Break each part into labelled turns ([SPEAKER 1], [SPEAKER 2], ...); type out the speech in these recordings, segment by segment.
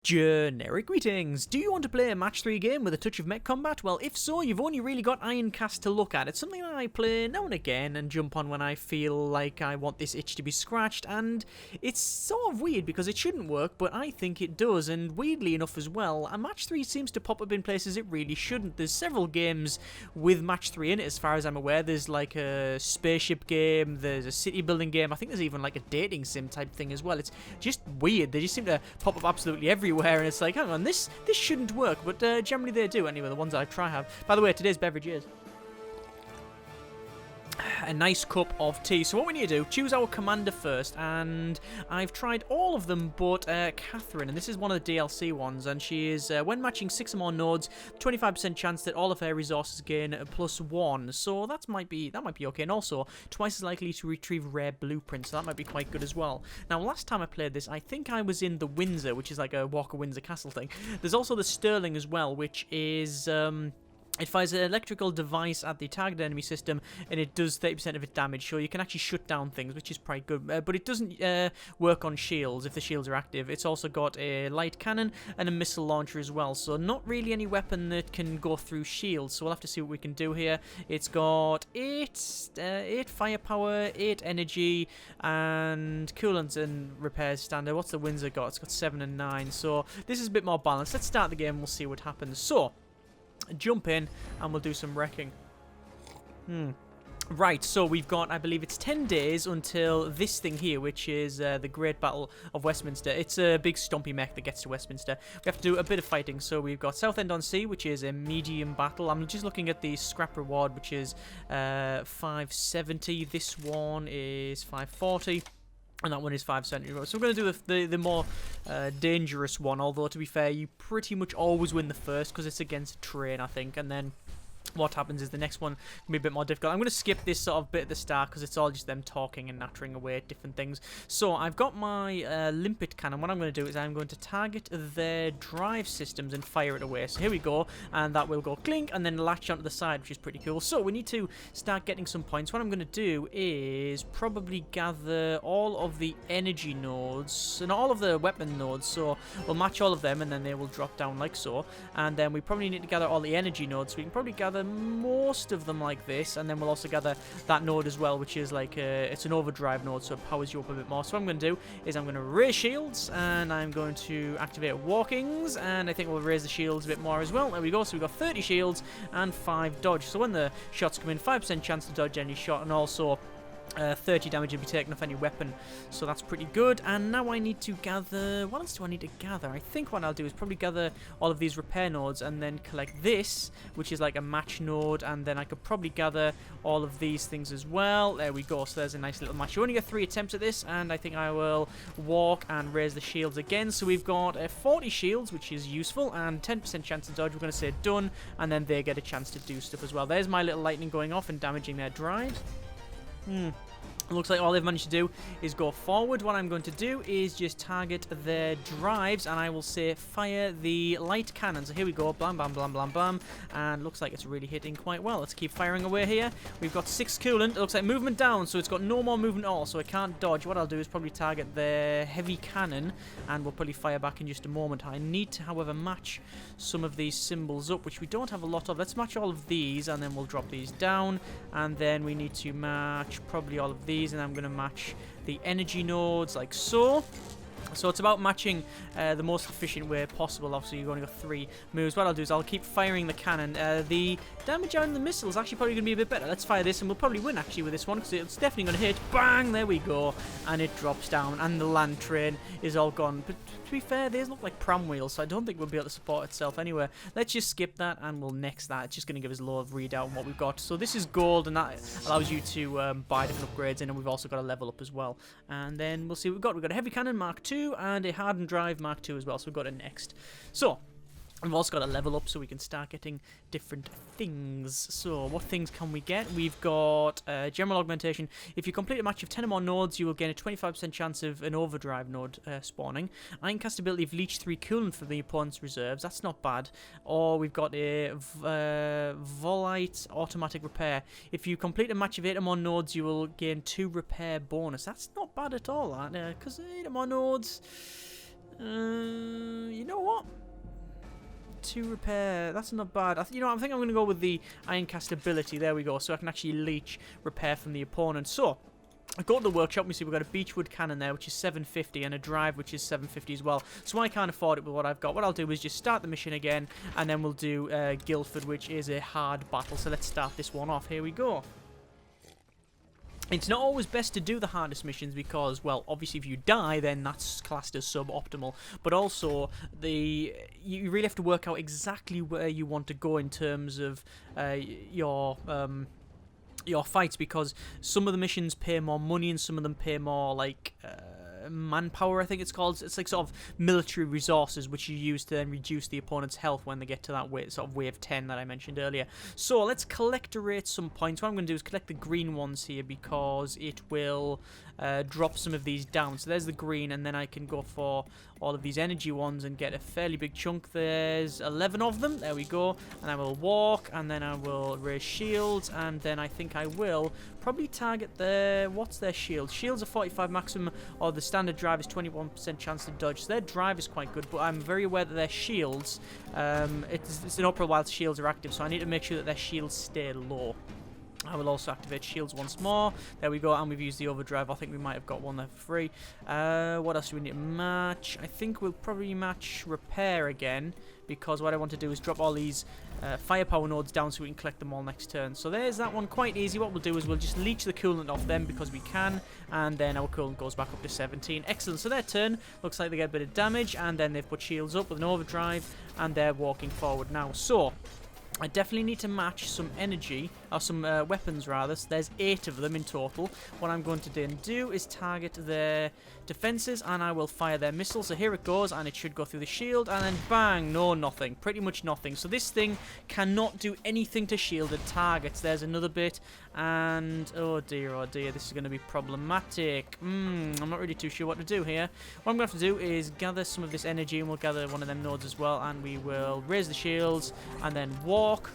[SPEAKER 1] Generic greetings! Do you want to play a match 3 game with a touch of mech combat? Well, if so, you've only really got Ironcast to look at. It's something that I play now and again and jump on when I feel like I want this itch to be scratched, and it's sort of weird because it shouldn't work, but I think it does, and weirdly enough as well, a match 3 seems to pop up in places it really shouldn't. There's several games with match 3 in it as far as I'm aware. There's like a spaceship game, there's a city building game, I think there's even like a dating sim type thing as well. It's just weird, they just seem to pop up absolutely everywhere. And it's like, hang on, this shouldn't work, but generally they do. Anyway, the ones I try have. By the way, today's beverage is a nice cup of tea. So what we need to do, choose our commander first, and I've tried all of them but Catherine, and this is one of the DLC ones, and she is, when matching 6 or more nodes, 25% chance that all of her resources gain +1, so that might be okay, and also twice as likely to retrieve rare blueprints, so that might be quite good as well. Now, last time I played this, I think I was in the Windsor, which is like a Walker Windsor Castle thing. There's also the Stirling as well, which is it fires an electrical device at the target enemy system, and it does 30% of its damage, so you can actually shut down things, which is quite good. But it doesn't work on shields if the shields are active. It's also got a light cannon and a missile launcher as well, so not really any weapon that can go through shields, so we'll have to see what we can do here. It's got 8 firepower, 8 energy, and coolant and repairs standard. What's the Windsor got? It's got 7 and 9, so this is a bit more balanced. Let's start the game and we'll see what happens. So jump in and we'll do some wrecking. Right, so we've got, I believe it's 10 days until this thing here, which is the Great Battle of Westminster. It's a big stompy mech that gets to Westminster. We have to do a bit of fighting, so we've got Southend-on-Sea, which is a medium battle. I'm just looking at the scrap reward, which is 570. This one is 540. And that one is 570. So we're going to do the more dangerous one, although to be fair, you pretty much always win the first because it's against a train, I think, and then what happens is the next one can be a bit more difficult. I'm going to skip this sort of bit at the start because it's all just them talking and nattering away at different things. So I've got my limpet cannon. What I'm going to do is I'm going to target their drive systems and fire it away. So here we go, and that will go clink and then latch onto the side, which is pretty cool. So we need to start getting some points. What I'm going to do is probably gather all of the energy nodes and all of the weapon nodes. So we'll match all of them and then they will drop down like so. And then we probably need to gather all the energy nodes. So we can probably gather most of them like this, and then we'll also gather that node as well, which is like it's an overdrive node, so it powers you up a bit more. So what I'm going to do is I'm going to raise shields, and I'm going to activate walkings, and I think we'll raise the shields a bit more as well. There we go. So we've got 30 shields and 5 dodge. So when the shots come in, 5% chance to dodge any shot, and also 30 damage will be taken off any weapon, so that's pretty good. And now I need to gather, what else do I need to gather? I think what I'll do is probably gather all of these repair nodes and then collect this, which is like a match node, and then I could probably gather all of these things as well. There we go, so there's a nice little match. You only get 3 attempts at this, and I think I will walk and raise the shields again. So we've got 40 shields, which is useful, and 10% chance to dodge. We're going to say done, and then they get a chance to do stuff as well. There's my little lightning going off and damaging their drives. It looks like all they've managed to do is go forward. What I'm going to do is just target their drives, and I will say fire the light cannon. So here we go, blam, blam, blam, blam, blam, and looks like it's really hitting quite well. Let's keep firing away here. We've got 6 coolant. It looks like movement down, so it's got no more movement at all, so it can't dodge. What I'll do is probably target their heavy cannon, and we'll probably fire back in just a moment. I need to, however, match some of these symbols up, which we don't have a lot of. Let's match all of these, and then we'll drop these down, and then we need to match probably all of these, and I'm going to match the energy nodes like so. So it's about matching the most efficient way possible. Obviously, you've only got 3 moves. What I'll do is I'll keep firing the cannon. The damage on the missile is actually probably going to be a bit better. Let's fire this, and we'll probably win actually with this one because it's definitely going to hit. Bang! There we go. And it drops down, and the land train is all gone. But to be fair, these look like pram wheels, so I don't think we'll be able to support itself anyway. Let's just skip that, and we'll next that. It's just going to give us a low readout on what we've got. So this is gold, and that allows you to buy different upgrades, and we've also got a level up as well. And then we'll see what we've got. We've got a heavy cannon Mark II, and a hardened drive Mark II as well, so we've got it next. So we've also got a level up so we can start getting different things. So what things can we get? We've got general augmentation. If you complete a match of 10 or more nodes, you will gain a 25% chance of an overdrive node spawning. Ironcast ability of leech 3 coolant for the opponent's reserves. That's not bad. Or we've got a volite automatic repair. If you complete a match of 8 or more nodes, you will gain 2 repair bonus. That's not bad at all, because 8 or more nodes... You know what? 2 repair. That's not bad. I think I'm going to go with the Ironcast ability. There we go. So I can actually leech repair from the opponent. So I go to the workshop. We see we've got a beechwood cannon there, which is 750, and a drive, which is 750 as well. So I can't afford it with what I've got. What I'll do is just start the mission again, and then we'll do Guilford, which is a hard battle. So let's start this one off. Here we go. It's not always best to do the hardest missions because, well, obviously if you die, then that's classed as suboptimal. But also, you really have to work out exactly where you want to go in terms of your fights, because some of the missions pay more money and some of them pay more, like, manpower, I think it's called. It's like sort of military resources which you use to then reduce the opponent's health when they get to that sort of wave 10 that I mentioned earlier. So let's collect some points. What I'm going to do is collect the green ones here because it will drop some of these down. So there's the green, and then I can go for all of these energy ones and get a fairly big chunk. There's 11 of them. There we go. And I will walk, and then I will raise shields, and then I think I will probably target what's their shield? Shields are 45 maximum, or the standard drive is 21% chance to dodge. So their drive is quite good, but I'm very aware that their shields, it's an upper while shields are active, so I need to make sure that their shields stay low. I will also activate shields once more. There we go, and we've used the overdrive. I think we might have got one there for free. What else do we need to match? I think we'll probably match repair again, because what I want to do is drop all these firepower nodes down so we can collect them all next turn. So there's that one, quite easy. What we'll do is we'll just leech the coolant off them because we can, and then our coolant goes back up to 17. Excellent. So their turn looks like they get a bit of damage, and then they've put shields up with an overdrive, and they're walking forward now. So I definitely need to match some energy, or some weapons rather. So there's 8 of them in total. What I'm going to then do is target their defenses, and I will fire their missiles. So here it goes, and it should go through the shield, and then bang, no, nothing. Pretty much nothing. So this thing cannot do anything to shielded targets. There's another bit, and oh dear, this is going to be problematic. I'm not really too sure what to do here. What I'm going to have to do is gather some of this energy, and we'll gather one of them nodes as well, and we will raise the shields, and then walk.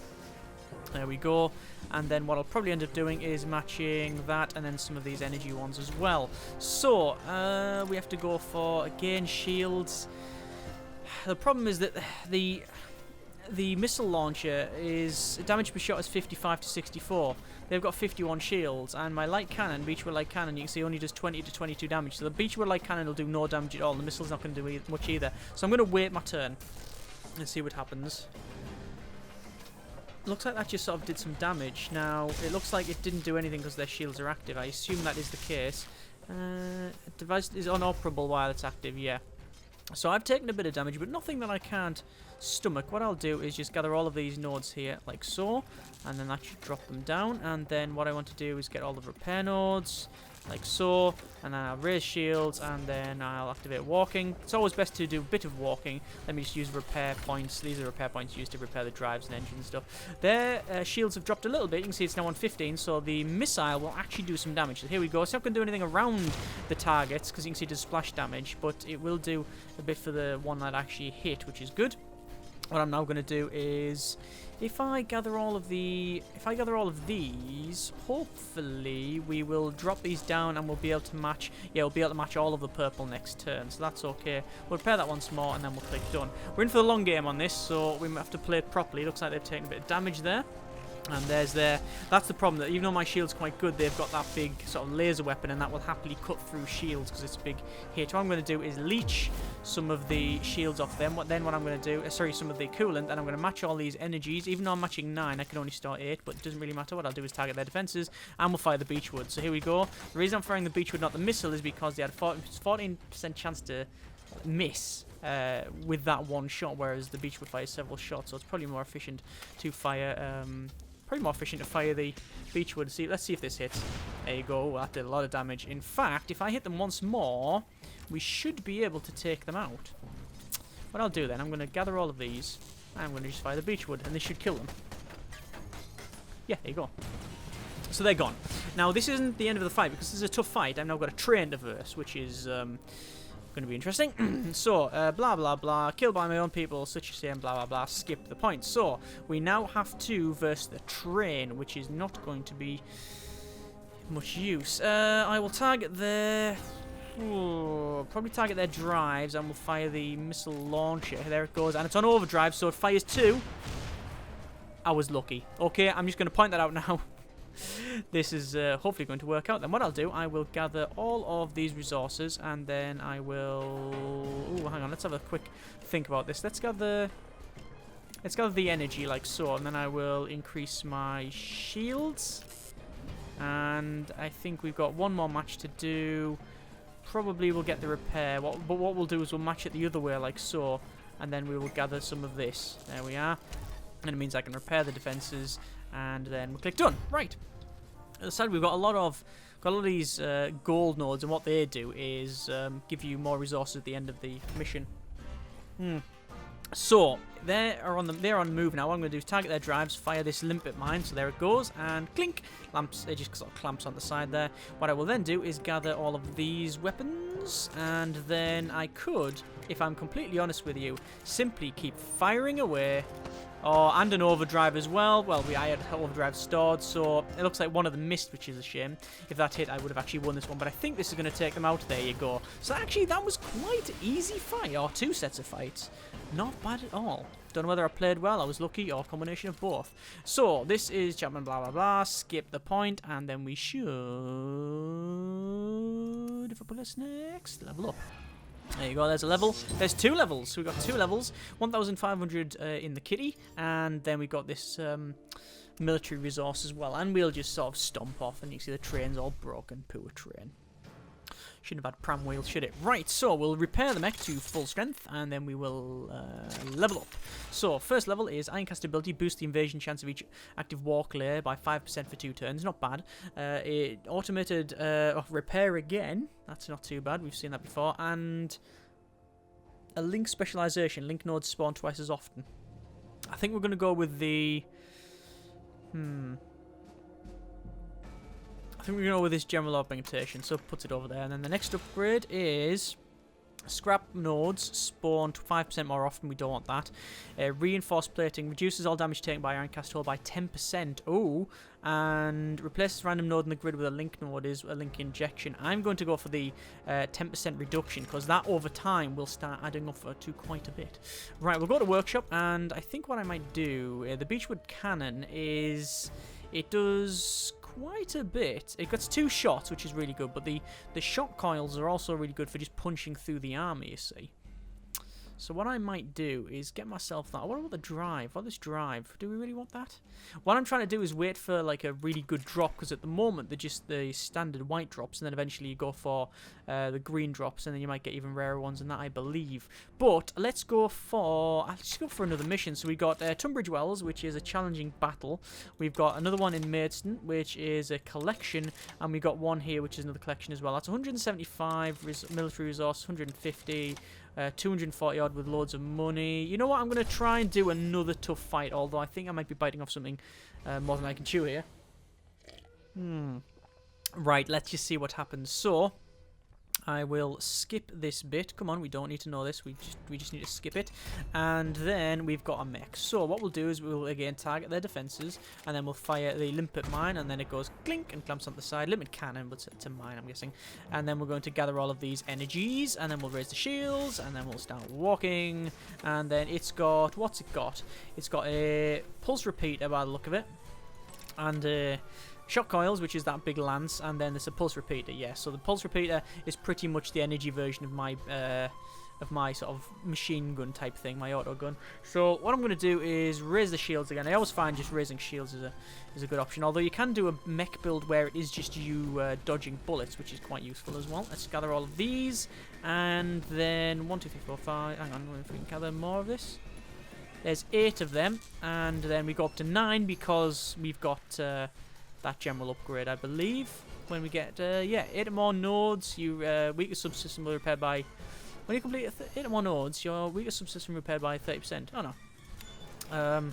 [SPEAKER 1] There we go. And then what I'll probably end up doing is matching that and then some of these energy ones as well. So, we have to go for, again, shields. The problem is that the missile launcher is damage per shot is 55 to 64. They've got 51 shields, and my light cannon, beechwood light cannon, you can see only does 20 to 22 damage. So the beechwood light cannon will do no damage at all. The missile's not going to do much either. So I'm going to wait my turn and see what happens. Looks like that just sort of did some damage. Now, it looks like it didn't do anything because their shields are active. I assume that is the case. Device is unoperable while it's active, yeah. So I've taken a bit of damage, but nothing that I can't stomach. What I'll do is just gather all of these nodes here, like so, and then that should drop them down. And then what I want to do is get all the repair nodes, like so, and then I'll raise shields, and then I'll activate walking. It's always best to do a bit of walking. Let me just use repair points. These are repair points used to repair the drives and engines and stuff. Their shields have dropped a little bit. You can see it's now on 15, so the missile will actually do some damage. So here we go. It's not going to do anything around the targets, because you can see it does splash damage, but it will do a bit for the one that actually hit, which is good. What I'm now going to do is, if I gather all of these, hopefully we will drop these down and we'll be able to match. Yeah, we'll be able to match all of the purple next turn, so that's okay. We'll repair that once more, and then we'll click done. We're in for the long game on this, so we have to play it properly. Looks like they've taken a bit of damage there. And there's that's the problem, that even though my shield's quite good, they've got that big sort of laser weapon, and that will happily cut through shields because it's a big hit. What I'm going to do is leech some of the shields off them. What I'm going to do, some of the coolant, and I'm going to match all these energies. Even though I'm matching 9, I can only start 8, but it doesn't really matter. What I'll do is target their defenses, and we'll fire the beechwood. So here we go. The reason I'm firing the beechwood, not the missile, is because they had 14% chance to miss with that one shot, whereas the beechwood fires several shots, so it's probably more efficient to fire the beechwood. Let's see if this hits. There you go. That did a lot of damage. In fact, if I hit them once more, we should be able to take them out. What I'll do then, I'm going to gather all of these, and I'm going to just fire the beechwood, and this should kill them. Yeah, there you go. So they're gone. Now, this isn't the end of the fight, because this is a tough fight. I've now got a train to verse, which is going to be interesting. So, blah, blah, blah. Killed by my own people, such as saying, blah, blah, blah. Skip the point. So, we now have to verse the train, which is not going to be much use. I will target the probably target their drives, and we'll fire the missile launcher. There it goes, and it's on overdrive, so it fires 2. I was lucky. Okay, I'm just going to point that out now. This is hopefully going to work out. Then what I'll do, I will gather all of these resources, and then I will... Ooh, hang on, let's have a quick think about this. Let's gather the energy like so, and then I will increase my shields. And I think we've got one more match to do. Probably we'll get the repair. But what we'll do is we'll match it the other way like so, and then we will gather some of this. There we are. And it means I can repair the defenses, and then we'll click done. Right. As I said, we've got a lot of these gold nodes, and what they do is give you more resources at the end of the mission. So they're on the move now. What I'm going to do is target their drives, fire this limpet mine. So there it goes, and clink, lamps. It just sort of clamps on the side there. What I will then do is gather all of these weapons, and then I could, if I'm completely honest with you, simply keep firing away. Oh, and an overdrive as well. Well, I had overdrive stored, so it looks like one of them missed, which is a shame. If that hit, I would have actually won this one, but I think this is going to take them out. There you go. So actually, that was quite an easy fight, or 2 sets of fights. Not bad at all. Don't know whether I played well, I was lucky, or a combination of both. So, this is Chapman blah blah blah, skip the point, and then we should, if I put this next, level up. There you go, there's a level. There's 2 levels. So we've got 2 levels. 1,500 in the kitty, and then we've got this military resource as well. And we'll just sort of stomp off, and you see the train's all broken. Poor train. Shouldn't have had pram wheels, should it? Right, so we'll repair the mech to full strength, and then we will level up. So, first level is Ironcast ability, boost the invasion chance of each active walk layer by 5% for 2 turns. Not bad. Automated repair again. That's not too bad. We've seen that before. And a link specialization. Link nodes spawn twice as often. I think we're going to go with the... I think we're going to go with this general augmentation, so puts it over there. And then the next upgrade is scrap nodes spawn 5% more often. We don't want that. Reinforced plating reduces all damage taken by Ironcast hull by 10%. Oh, and replaces random node in the grid with a link node is a link injection. I'm going to go for the 10% reduction, because that over time will start adding up to quite a bit. Right, we'll go to workshop, and I think what I might do, the Beechwood cannon is... It does quite a bit. It gets 2 shots, which is really good, but the shot coils are also really good for just punching through the army, you see. So what I might do is get myself that. What about the drive? What this drive? Do we really want that? What I'm trying to do is wait for like a really good drop, because at the moment they're just the standard white drops, and then eventually you go for the green drops, and then you might get even rarer ones than that, I believe. But let's go for another mission. So we got Tunbridge Wells, which is a challenging battle. We've got another one in Maidstone, which is a collection, and we got one here, which is another collection as well. That's 175 military resource, 150. 240 odd with loads of money. You know what? I'm going to try and do another tough fight, although I think I might be biting off something more than I can chew here. Right, let's just see what happens. So, I will skip this bit. Come on, we don't need to know this. We just need to skip it. And then we've got a mech. So what we'll do is we'll again target their defenses, and then we'll fire the limpet mine, and then it goes clink and clamps on the side. Limpet cannon, but it's a mine, I'm guessing. And then we're going to gather all of these energies, and then we'll raise the shields, and then we'll start walking. And then it's got, what's it got? It's got a pulse repeater by the look of it, and shock coils, which is that big lance, and then there's a pulse repeater. Yeah, so the pulse repeater is pretty much the energy version of my sort of machine gun type thing, my auto gun. So what I'm going to do is raise the shields again. I always find just raising shields is a good option, although you can do a mech build where it is just you dodging bullets, which is quite useful as well. Let's gather all of these, and then 1, 2, 3, 4, 5. Hang on, I wonder if we can gather more of this. There's 8 of them, and then we go up to 9 because we've got that general upgrade, I believe. When we get, 8 more nodes, your weaker subsystem will repair by... When you complete 8 more nodes, your weaker subsystem repaired by 30%. Oh no.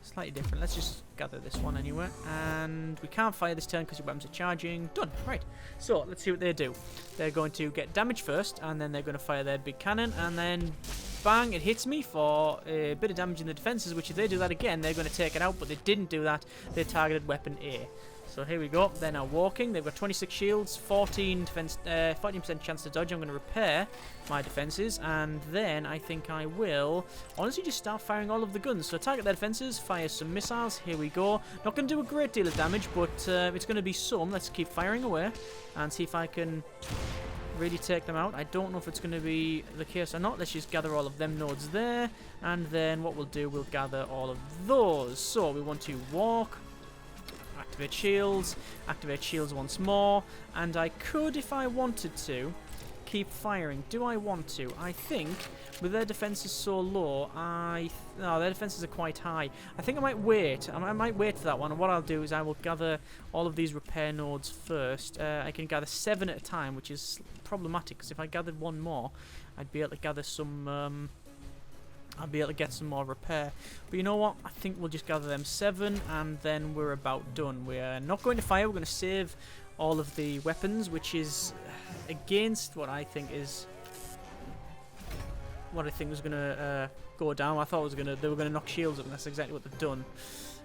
[SPEAKER 1] Slightly different. Let's just gather this one anyway. And we can't fire this turn because your weapons are charging. Done. Right. So, let's see what they do. They're going to get damage first, and then they're going to fire their big cannon, and then... Bang, it hits me for a bit of damage in the defences, which if they do that again, they're going to take it out, but they didn't do that. They targeted weapon A. So here we go. They're now walking. They've got 26 shields, 14% chance to dodge. I'm going to repair my defences, and then I think I will honestly just start firing all of the guns. So target their defences, fire some missiles. Here we go. Not going to do a great deal of damage, but it's going to be some. Let's keep firing away and see if I can really take them out. I don't know if it's going to be the case or not. Let's just gather all of them nodes there, and then what we'll do, we'll gather all of those. So we want to walk, activate shields once more, and I could, if I wanted to, keep firing. Do I want to? I think with their defenses so low, no, their defenses are quite high. I think I might wait. I might wait for that one, and what I'll do is I will gather all of these repair nodes first. I can gather 7 at a time, which is problematic, because if I gathered one more, I'd be able to gather some I'll be able to get some more repair. But you know what? I think we'll just gather them 7, and then we're about done. We're not going to fire. We're going to save all of the weapons, which is against what I think is was going to go down. I thought they were going to knock shields up, and that's exactly what they've done.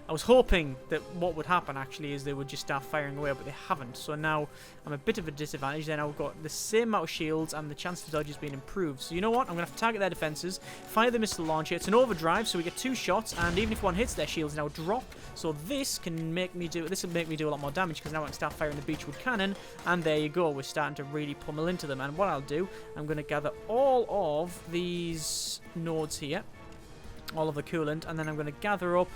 [SPEAKER 1] I was hoping that what would happen actually is they would just start firing away, but they haven't. So now I'm a bit of a disadvantage. Then I've got the same amount of shields, and the chance to dodge has been improved. So you know what? I'm going to have to target their defenses, fire the missile launcher. It's an overdrive, so we get 2 shots, and even if one hits, their shields now drop. So this will make me do a lot more damage, because now I can start firing the beechwood cannon, and there you go. We're starting to really pummel into them. And what I'll do, I'm going to gather all of these nodes here, all of the coolant, and then I'm going to gather up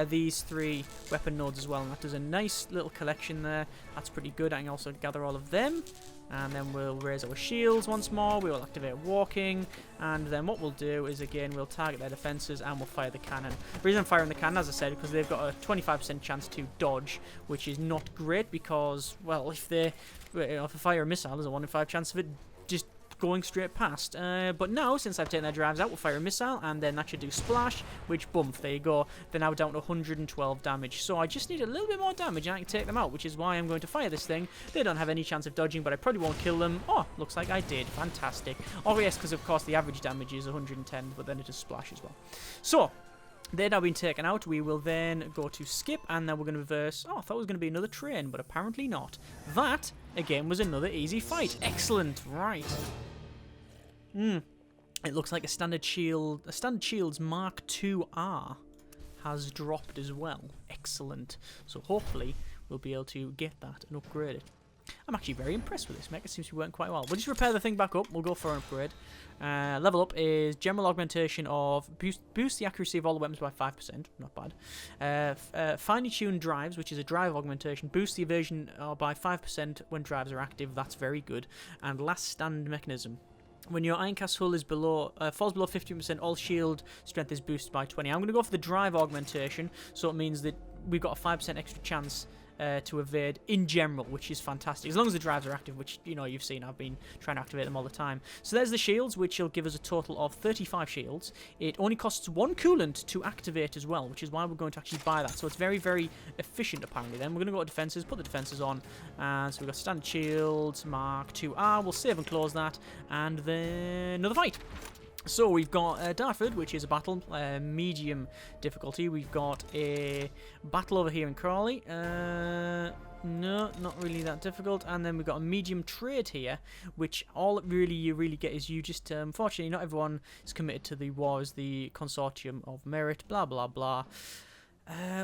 [SPEAKER 1] these 3 weapon nodes as well, and that does a nice little collection there. That's pretty good. I can also gather all of them, and then we'll raise our shields once more. We will activate walking, and then what we'll do is, again, we'll target their defenses and we'll fire the cannon. The reason I'm firing the cannon, as I said, because they've got a 25% chance to dodge, which is not great, because, well, if I fire a missile, there's a 1 in 5 chance of it just going straight past. But now, since I've taken their drives out, we'll fire a missile, and then that should do splash, which, boom, there you go. They're now down to 112 damage. So I just need a little bit more damage, and I can take them out, which is why I'm going to fire this thing. They don't have any chance of dodging, but I probably won't kill them. Oh, looks like I did. Fantastic. Oh, yes, because, of course, the average damage is 110, but then it does splash as well. So they've now been taken out. We will then go to skip, and then we're going to reverse. Oh, I thought it was going to be another train, but apparently not. That, again, was another easy fight. Excellent. Right. It looks like a standard shield's Mark IIR has dropped as well. Excellent. So hopefully we'll be able to get that and upgrade it. I'm actually very impressed with this mech. It seems to be working quite well. We'll just repair the thing back up. We'll go for an upgrade. Level up is general augmentation of boost the accuracy of all the weapons by 5%. Not bad. Finely tuned drives, which is a drive augmentation. Boost the evasion by 5% when drives are active. That's very good. And last stand mechanism. When your Ironcast hull is falls below 15%, all shield strength is boosted by 20. I'm going to go for the drive augmentation, so it means that we've got a 5% extra chance to evade in general, which is fantastic. As long as the drives are active, which, you know, you've seen, I've been trying to activate them all the time. So there's the shields, which will give us a total of 35 shields. It only costs 1 coolant to activate as well, which is why we're going to actually buy that. So it's very, very efficient, apparently. Then we're going to go to defenses, put the defenses on. And so we've got standard shields, Mark IIR. We'll save and close that, and then another fight. So we've got Dartford, which is a battle, medium difficulty. We've got a battle over here in Crawley. No, not really that difficult. And then we've got a medium trade here, which all you really get is you just, unfortunately, not everyone is committed to the war as the consortium of merit, blah, blah, blah.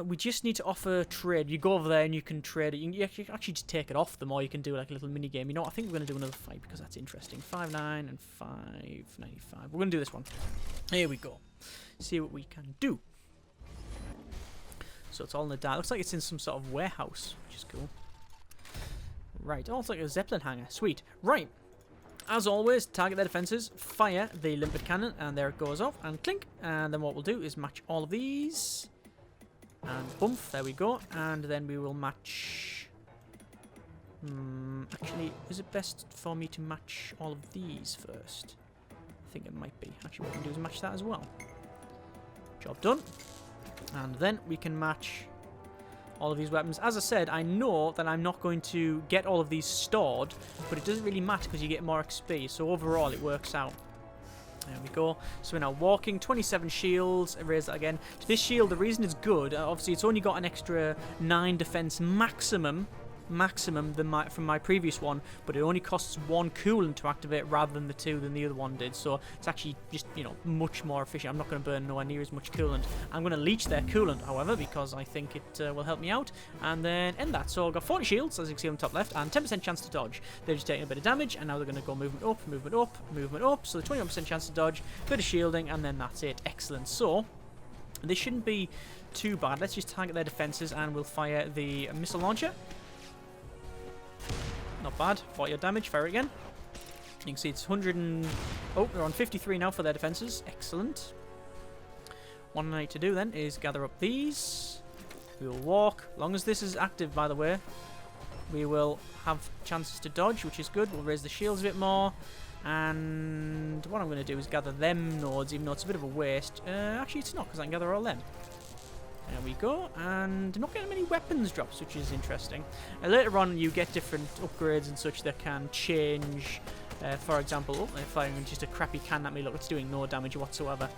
[SPEAKER 1] We just need to offer trade. You go over there and you can trade it. You can actually just take it off them, or you can do like a little mini game. You know what? I think we're going to do another fight because that's interesting. 5.9 and 5.95. We're going to do this one. Here we go. See what we can do. So it's all in the dark. Looks like it's in some sort of warehouse, which is cool. Right. Oh, it's like a Zeppelin hangar. Sweet. Right. As always, target their defenses, fire the limpet cannon, and there it goes off, and clink. And then what we'll do is match all of these. And bump, there we go. And then we will match... actually, is it best for me to match all of these first? I think it might be. Actually, what we can do is match that as well. Job done. And then we can match all of these weapons. As I said, I know that I'm not going to get all of these stored, but it doesn't really matter because you get more XP. So overall, it works out. There we go. So we're now walking. 27 shields. Erase that again. This shield, the reason it's good, obviously it's only got an extra 9 defense maximum than from my previous one, but it only costs 1 coolant to activate rather than the 2 than the other one did. So it's actually just, you know, much more efficient. I'm not going to burn nowhere near as much coolant. I'm going to leech their coolant, however, because I think it will help me out, and then end that. So I've got 40 shields, as you can see on the top left, and 10% chance to dodge. They're just taking a bit of damage, and now they're going to go movement up, movement up, movement up. So the 21% chance to dodge, bit of shielding, and then that's it. Excellent. So this shouldn't be too bad. Let's just target their defenses, and we'll fire the missile launcher. Not bad. 40 damage. Fire it again. You can see it's 100 and... Oh, they're on 53 now for their defenses. Excellent. What I need to do then is gather up these. We will walk. As long as this is active, by the way, we will have chances to dodge, which is good. We'll raise the shields a bit more. And what I'm going to do is gather them nodes, even though it's a bit of a waste. Actually, it's not, because I can gather all them. There we go, and not getting many weapons drops, which is interesting. Later on, you get different upgrades and such that can change. For example, if firing just a crappy cannon at me, look, it's doing no damage whatsoever.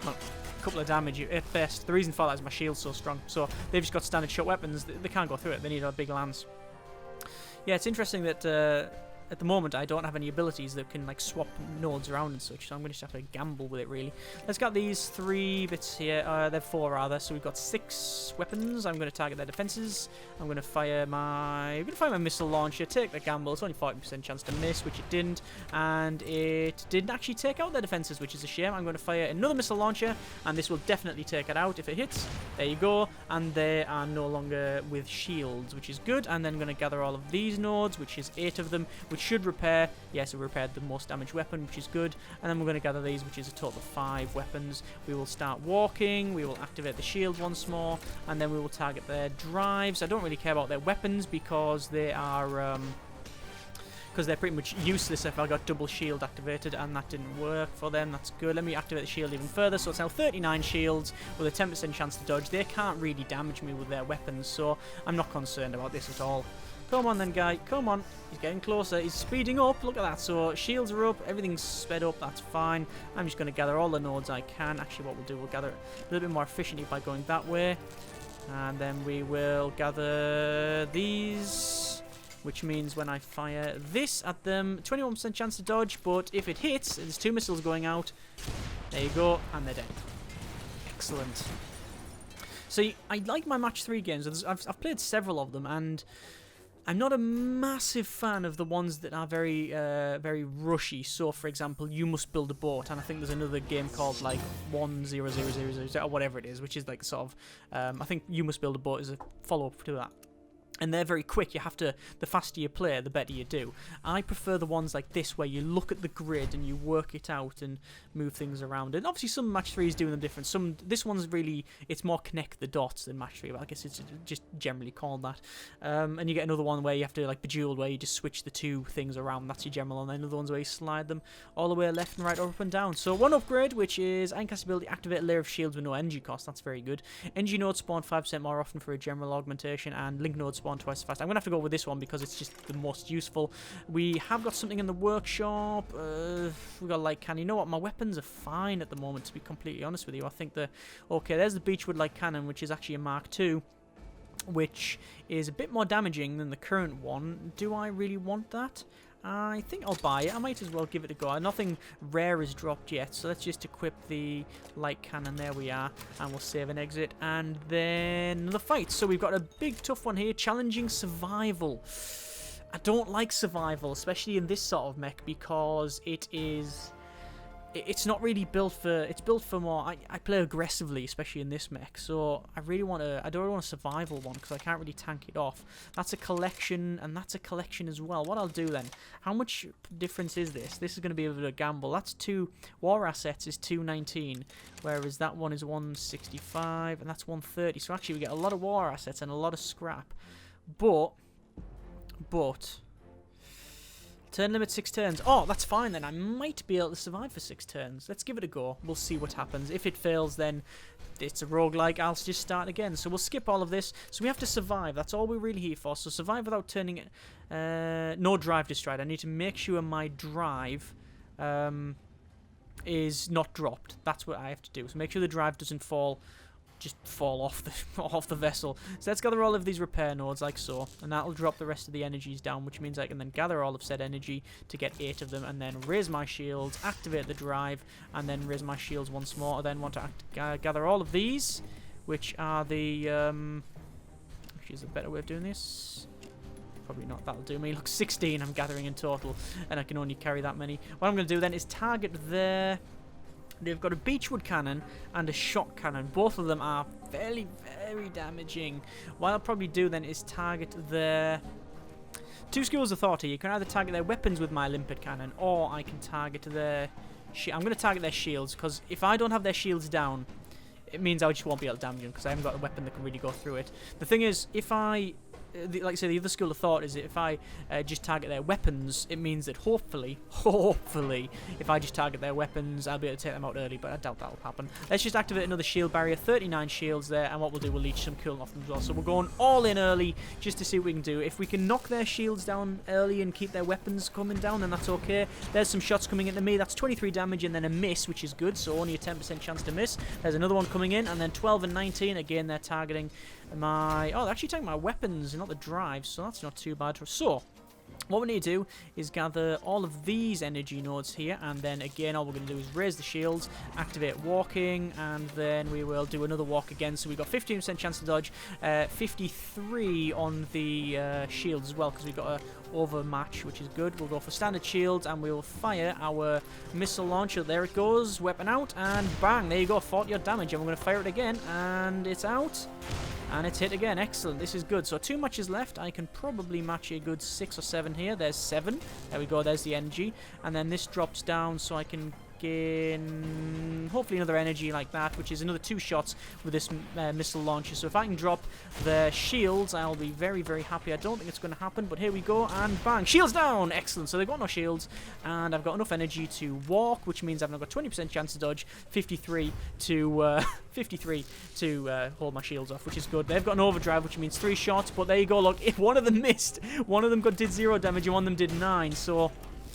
[SPEAKER 1] Well, a couple of damage at best. The reason for that is my shield's so strong. So they've just got standard short weapons. They can't go through it. They need a big lance. Yeah, it's interesting that at the moment I don't have any abilities that can like swap nodes around and such, so I'm going to just have to gamble with it really. Let's get these 3 bits here. They're 4 rather, so we've got 6 weapons. I'm going to target their defenses. I'm going to fire my missile launcher. Take the gamble. It's only 40% chance to miss, which it didn't, and it didn't actually take out their defenses, which is a shame. I'm going to fire another missile launcher, and this will definitely take it out if it hits. There you go, and they are no longer with shields, which is good. And then I'm going to gather all of these nodes, which is 8 of them, which should repair. Yes, it repaired the most damaged weapon, which is good. And then we're going to gather these, which is a total of 5 weapons. We will start walking. We will activate the shield once more, and then we will target their drives. I don't really care about their weapons because they are because they're pretty much useless if I got double shield activated, and that didn't work for them. That's good. Let me activate the shield even further. So it's now 39 shields with a 10% chance to dodge. They can't really damage me with their weapons, so I'm not concerned about this at all. Come on then, guy. Come on. He's getting closer. He's speeding up. Look at that. So shields are up. Everything's sped up. That's fine. I'm just going to gather all the nodes I can. Actually, what we'll do, we'll gather it a little bit more efficiently by going that way. And then we will gather these, which means when I fire this at them, 21% chance to dodge, but if it hits, there's 2 missiles going out. There you go, and they're dead. Excellent. See, I like my match 3 games. I've played several of them, and I'm not a massive fan of the ones that are very, very rushy. So, for example, you must build a boat, and I think there's another game called like 10000 or whatever it is, which is like sort of. I think you must build a boat is a follow-up to that. And they're very quick. You have to, the faster you play, the better you do. I prefer the ones like this where you look at the grid and you work it out and move things around. And obviously some match 3 is doing them different. This one's really, it's more connect the dots than match 3, but I guess it's just generally called that. And you get another one where you have to, like Bejeweled, where you just switch the 2 things around. That's your general. And then another ones where you slide them all the way left and right or up and down. So one upgrade, which is Ironcast ability, activate a layer of shields with no energy cost. That's very good. Energy nodes spawn 5% more often for a general augmentation, and link nodes spawn twice as fast. I'm going to have to go with this one because it's just the most useful. We have got something in the workshop. We've got light cannon. You know what? My weapons are fine at the moment, to be completely honest with you. I think okay, there's the Beechwood light cannon, which is actually a Mark II, which is a bit more damaging than the current one. Do I really want that? I think I'll buy it. I might as well give it a go. Nothing rare is dropped yet, so let's just equip the light cannon. There we are, and we'll save and exit, and then the fight. So we've got a big tough one here, challenging survival. I don't like survival, especially in this sort of mech, because it's not really built for, it's built for more, I play aggressively, especially in this mech, so I don't really want a survival one, because I can't really tank it off. That's a collection, and that's a collection as well. What I'll do then, how much difference is this? This is going to be a bit of a gamble. That's 2, war assets is 219, whereas that one is 165, and that's 130, so actually we get a lot of war assets and a lot of scrap, but, turn limit 6 turns. Oh, that's fine then. I might be able to survive for 6 turns. Let's give it a go. We'll see what happens. If it fails, then it's a roguelike. I'll just start again. So we'll skip all of this. So we have to survive. That's all we're really here for. So survive without turning it. No drive destroyed. I need to make sure my drive is not dropped. That's what I have to do. So make sure the drive doesn't fall off the off the vessel. So let's gather all of these repair nodes like so, and that'll drop the rest of the energies down, which means I can then gather all of said energy to get 8 of them, and then raise my shields, activate the drive, and then raise my shields once more. I then want to gather all of these, which are the actually is a better way of doing this. Probably not, that'll do me. Look, 16 I'm gathering in total, and I can only carry that many. What I'm going to do then is target their... They've got a beechwood cannon and a shot cannon. Both of them are very, very damaging. What I'll probably do then is target their... 2 schools of thought here. You can either target their weapons with my limpet cannon, or I can target their... I'm going to target their shields, because if I don't have their shields down, it means I just won't be able to damage them, because I haven't got a weapon that can really go through it. The thing is, if I... like I say, the other school of thought is that if I just target their weapons, it means that hopefully, if I just target their weapons, I'll be able to take them out early, but I doubt that'll happen. Let's just activate another shield barrier, 39 shields there, and what we'll do, we'll leech some cooling off them as well. So we're going all in early just to see what we can do. If we can knock their shields down early and keep their weapons coming down, then that's okay. There's some shots coming into me. That's 23 damage and then a miss, which is good, so only a 10% chance to miss. There's another one coming in, and then 12 and 19. Again, they're targeting my... Oh, they're actually taking my weapons, not the drives, so that's not too bad. So, what we need to do is gather all of these energy nodes here, and then again, all we're going to do is raise the shields, activate walking, and then we will do another walk again. So we've got 15% chance to dodge, 53 on the shields as well, because we've got a overmatch, which is good. We'll go for standard shields, and we will fire our missile launcher. There it goes, weapon out, and bang, there you go, 40 odd damage, and we're going to fire it again, and it's out. And it's hit again. Excellent. This is good. So 2 matches left. I can probably match a good 6 or 7 here. There's 7. There we go. There's the energy. And then this drops down so I can gain hopefully another energy like that, which is another 2 shots with this missile launcher. So if I can drop the shields, I'll be very, very happy. I don't think it's going to happen, but here we go, and bang, shields down. Excellent. So they've got no shields, and I've got enough energy to walk, which means I've now got 20% chance to dodge, 53 to 53 to hold my shields off, which is good. They've got an overdrive, which means 3 shots, but there you go. Look, if one of them missed, one of them did 0 damage, and one of them did 9. So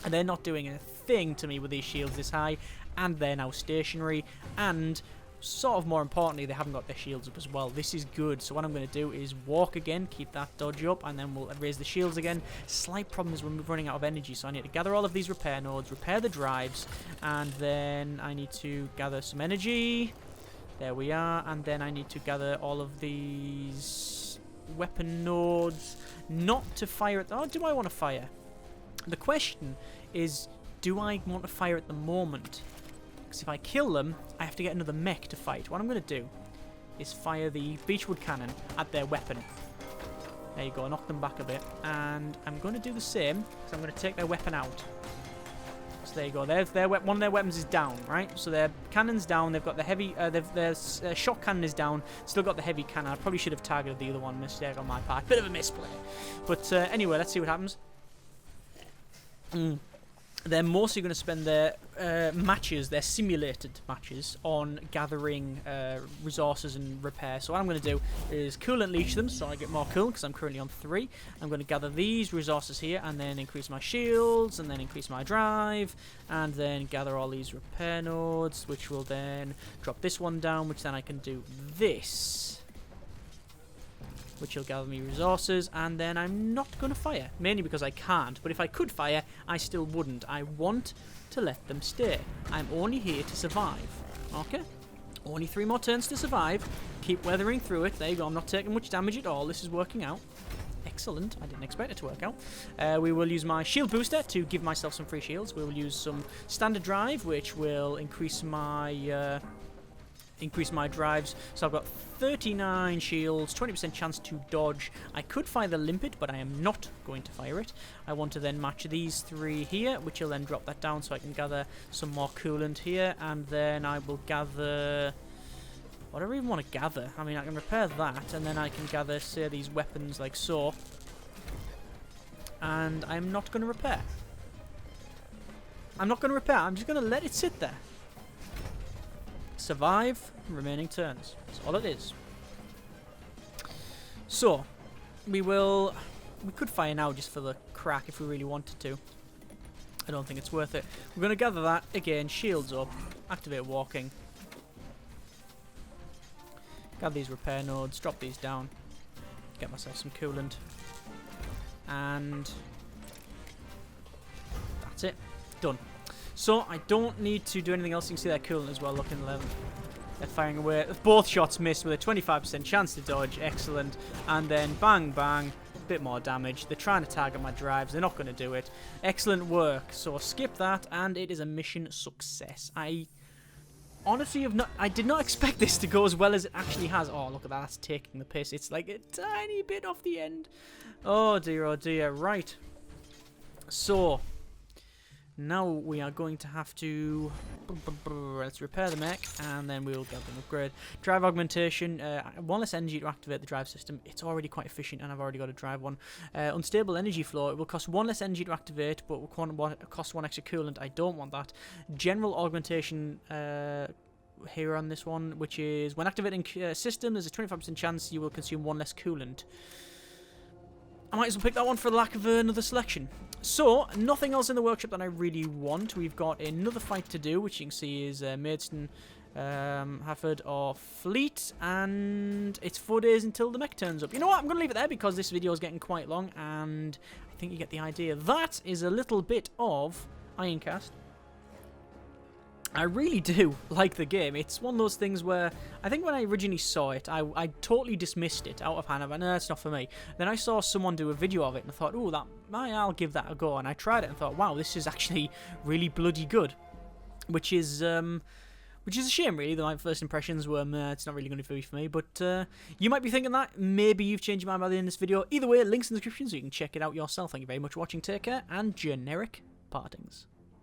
[SPEAKER 1] they're not doing a thing to me with these shields this high, and they're now stationary, and sort of more importantly, they haven't got their shields up as well. This is good. So what I'm going to do is walk again, keep that dodge up, and then we'll raise the shields again. Slight problem is we're running out of energy, so I need to gather all of these repair nodes, repair the drives, and then I need to gather some energy. There we are. And then I need to gather all of these weapon nodes, not to fire at... Oh, do I want to fire? The question is, do I want to fire at the moment? Because if I kill them, I have to get another mech to fight. What I'm going to do is fire the beechwood cannon at their weapon. There you go, knock them back a bit. And I'm going to do the same, because I'm going to take their weapon out. So there you go. One of their weapons is down, right? So their cannon's down. They've got the heavy... their shot cannon is down. Still got the heavy cannon. I probably should have targeted the other one. Mistake on my part. Bit of a misplay. But anyway, let's see what happens. They're mostly going to spend their matches, their simulated matches, on gathering resources and repair. So what I'm going to do is coolant leech them, so I get more coolant, because I'm currently on 3. I'm going to gather these resources here, and then increase my shields, and then increase my drive, and then gather all these repair nodes, which will then drop this one down, which then I can do this, which will gather me resources, and then I'm not going to fire, mainly because I can't. But if I could fire, I still wouldn't. I want to let them stay. I'm only here to survive. Okay? Only 3 more turns to survive. Keep weathering through it. There you go. I'm not taking much damage at all. This is working out. Excellent. I didn't expect it to work out. We will use my shield booster to give myself some free shields. We will use some standard drive, which will increase my drives. So I've got 39 shields, 20% chance to dodge. I could fire the limpet, but I am not going to fire it. I want to then match these 3 here, which will then drop that down so I can gather some more coolant here, and then I will gather... What do I even want to gather? I mean, I can repair that, and then I can gather, say, these weapons like so. And I'm not going to repair. I'm not going to repair. I'm just going to let it sit there. Survive remaining turns. That's all it is. So, we could fire now just for the crack if we really wanted to. I don't think it's worth it. We're going to gather that. Again, shields up. Activate walking. Gather these repair nodes. Drop these down. Get myself some coolant. And that's it. Done. So, I don't need to do anything else. You can see that coolant as well. Look in the left. They're firing away. Both shots missed with a 25% chance to dodge. Excellent. And then bang, bang. Bit more damage. They're trying to target my drives. They're not going to do it. Excellent work. So skip that, and it is a mission success. I honestly I did not expect this to go as well as it actually has. Oh, look at that. That's taking the piss. It's like a tiny bit off the end. Oh dear, oh dear. Right. So now we are going to have to let's repair the mech, and then we will get them upgrade. Drive augmentation, one less energy to activate the drive system. It's already quite efficient, and I've already got a drive one. Unstable energy flow, it will cost one less energy to activate, but will cost one extra coolant. I don't want that. General augmentation here on this one, which is when activating system, there's a 25% chance you will consume one less coolant. I might as well pick that one for the lack of another selection. So, nothing else in the workshop that I really want. We've got another fight to do, which you can see is Maidstone, Hafford, or Fleet, and it's 4 days until the mech turns up. You know what? I'm going to leave it there because this video is getting quite long, and I think you get the idea. That is a little bit of Ironcast. I really do like the game. It's one of those things where I think when I originally saw it, I totally dismissed it out of hand. I went, no, it's not for me. Then I saw someone do a video of it, and I thought, oh, I'll give that a go. And I tried it and thought, wow, this is actually really bloody good. Which is a shame, really. That my first impressions were, it's not really going to be for me. But you might be thinking that. Maybe you've changed your mind by the end of this video. Either way, links in the description so you can check it out yourself. Thank you very much for watching. Take care, and generic partings.